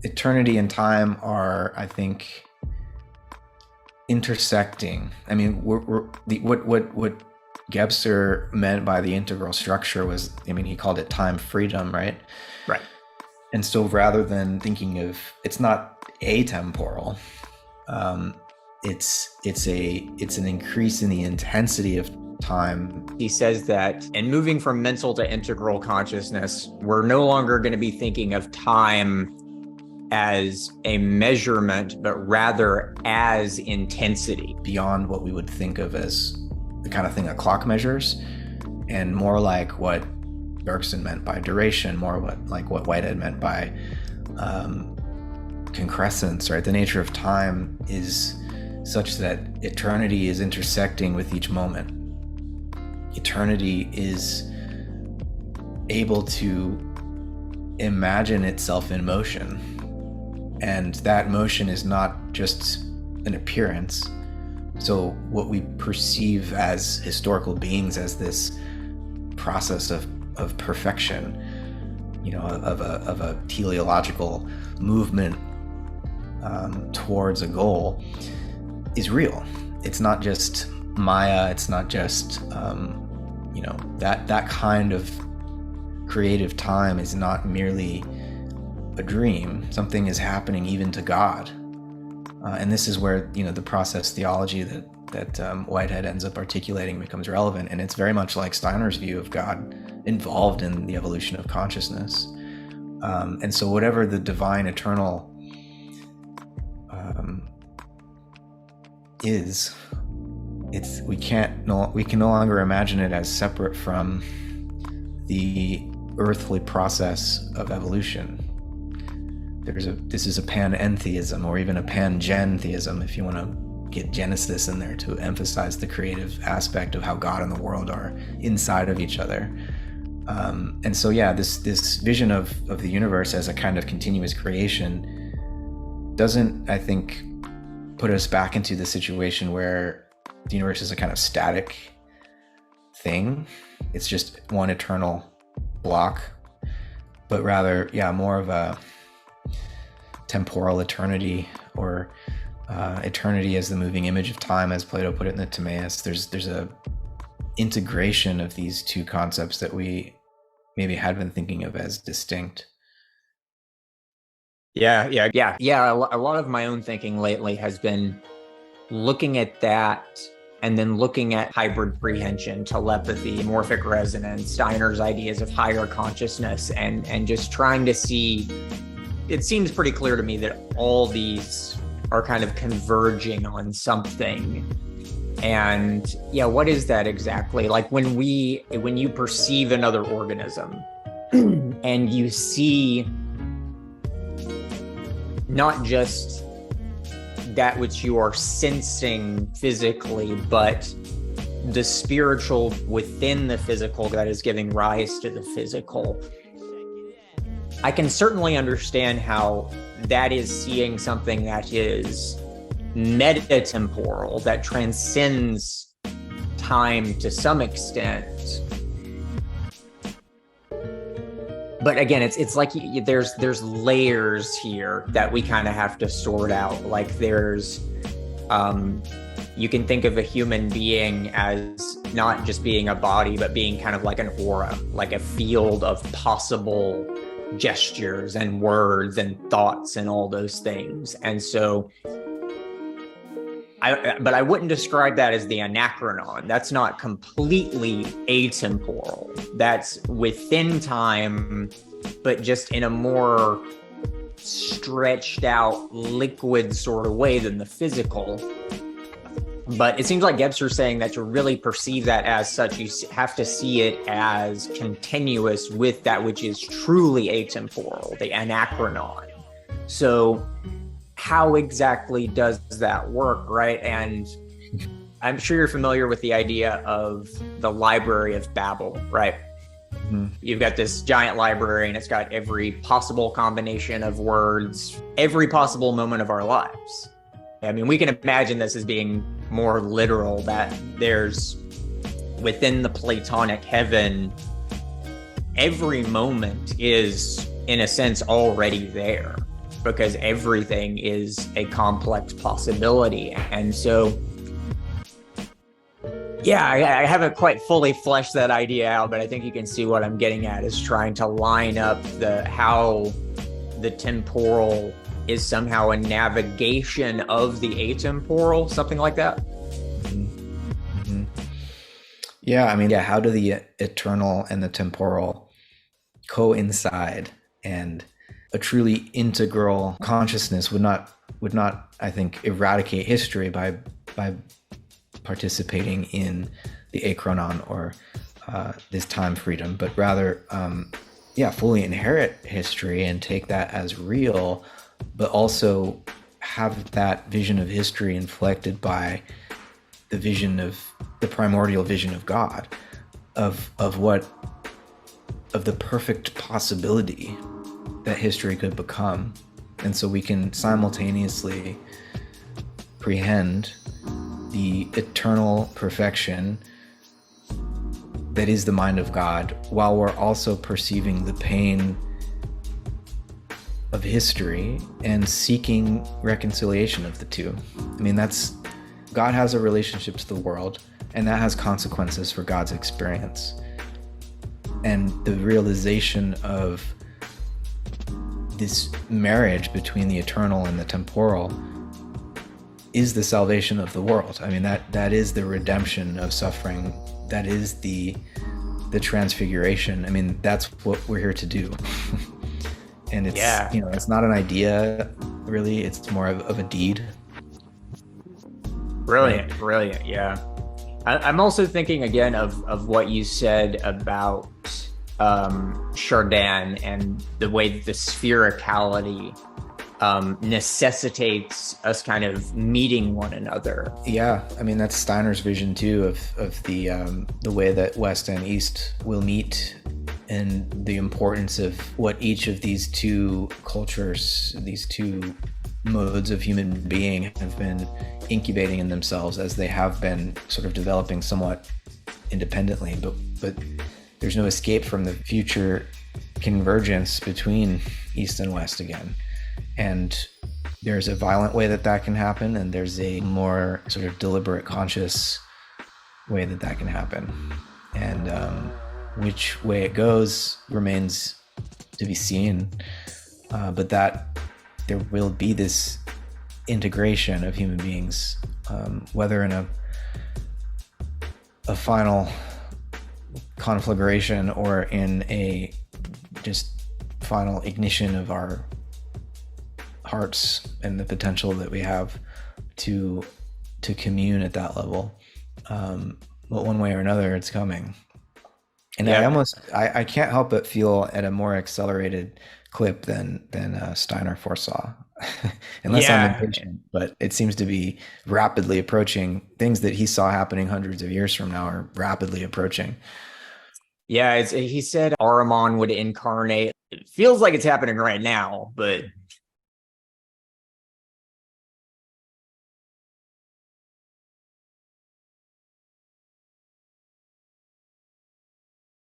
eternity and time are, I think, intersecting. I mean, what Gebser meant by the integral structure was, I mean, he called it time freedom, right? Right. And so rather than thinking of, it's not atemporal, it's an increase in the intensity of time. He says that in moving from mental to integral consciousness, we're no longer going to be thinking of time as a measurement, but rather as intensity. Beyond what we would think of as the kind of thing a clock measures, and more like what Bergson meant by duration, more what Whitehead meant by concrescence, right? The nature of time is such that eternity is intersecting with each moment. Eternity is able to imagine itself in motion, and that motion is not just an appearance. So what we perceive as historical beings as this process of perfection, of a teleological movement towards a goal, is real. It's not just Maya. It's not just that kind of creative time is not merely a dream. Something is happening even to God, and this is where the process theology that Whitehead ends up articulating becomes relevant, and it's very much like Steiner's view of God involved in the evolution of consciousness. And so whatever the divine eternal is, we can no longer imagine it as separate from the earthly process of evolution. This is a panentheism, or even a pangentheism, if you want to get Genesis in there to emphasize the creative aspect of how God and the world are inside of each other. And so, this vision of the universe as a kind of continuous creation doesn't, I think, put us back into the situation where the universe is a kind of static thing. It's just one eternal block, but rather, more of a temporal eternity, or eternity as the moving image of time, as Plato put it in the Timaeus. There's a integration of these two concepts that we maybe had been thinking of as distinct. Yeah. A lot of my own thinking lately has been looking at that, and then looking at hybrid prehension, telepathy, morphic resonance, Steiner's ideas of higher consciousness, and just trying to see. It seems pretty clear to me that all these are kind of converging on something. And what is that exactly? Like when you perceive another organism and you see not just that which you are sensing physically, but the spiritual within the physical that is giving rise to the physical, I can certainly understand how that is seeing something that is metatemporal, that transcends time to some extent. But again, it's like there's layers here that we kind of have to sort out. Like there's, you can think of a human being as not just being a body, but being kind of like an aura, like a field of possible gestures and words and thoughts and all those things. And so but I wouldn't describe that as the anachronon. That's not completely atemporal. That's within time, but just in a more stretched out, liquid sort of way than the physical. But it seems like Gebser's saying that to really perceive that as such, you have to see it as continuous with that which is truly atemporal, the anachronon. So how exactly does that work, right? And I'm sure you're familiar with the idea of the Library of Babel, right? Mm-hmm. You've got this giant library, and it's got every possible combination of words, every possible moment of our lives. I mean, we can imagine this as being more literal, that there's within the Platonic heaven, every moment is, in a sense, already there. because everything is a complex possibility. And so, yeah, I haven't quite fully fleshed that idea out, but I think you can see what I'm getting at is trying to line up how the temporal is somehow a navigation of the atemporal, something like that. Mm-hmm. Yeah, I mean, yeah, how do the eternal and the temporal coincide? And a truly integral consciousness would not, I think, eradicate history by participating in the achronon or this time freedom, but rather, fully inherit history and take that as real, but also have that vision of history inflected by the primordial vision of God, of the perfect possibility that history could become. And so we can simultaneously apprehend the eternal perfection that is the mind of God, while we're also perceiving the pain of history and seeking reconciliation of the two. I mean, God has a relationship to the world, and that has consequences for God's experience. And the realization of this marriage between the eternal and the temporal is the salvation of the world. I mean, that is the redemption of suffering. That is the transfiguration. I mean, that's what we're here to do. And it's, it's not an idea, really. It's more of a deed. Brilliant, brilliant. Yeah. I'm also thinking again of what you said about Chardin and the way that the sphericality necessitates us kind of meeting one another. Yeah, I mean, that's Steiner's vision too of the way that West and East will meet, and the importance of what each of these two cultures, these two modes of human being have been incubating in themselves as they have been sort of developing somewhat independently, but there's no escape from the future convergence between East and West again. And there's a violent way that can happen, and there's a more sort of deliberate, conscious way that can happen. And which way it goes remains to be seen, but that there will be this integration of human beings, whether in a final conflagration or in a just final ignition of our hearts and the potential that we have to commune at that level. But one way or another, it's coming. And yeah. I can't help but feel at a more accelerated clip than Steiner foresaw. Unless I'm impatient, but it seems to be rapidly approaching. Things that he saw happening hundreds of years from now are rapidly approaching. Yeah, he said Ahriman would incarnate. It feels like it's happening right now, but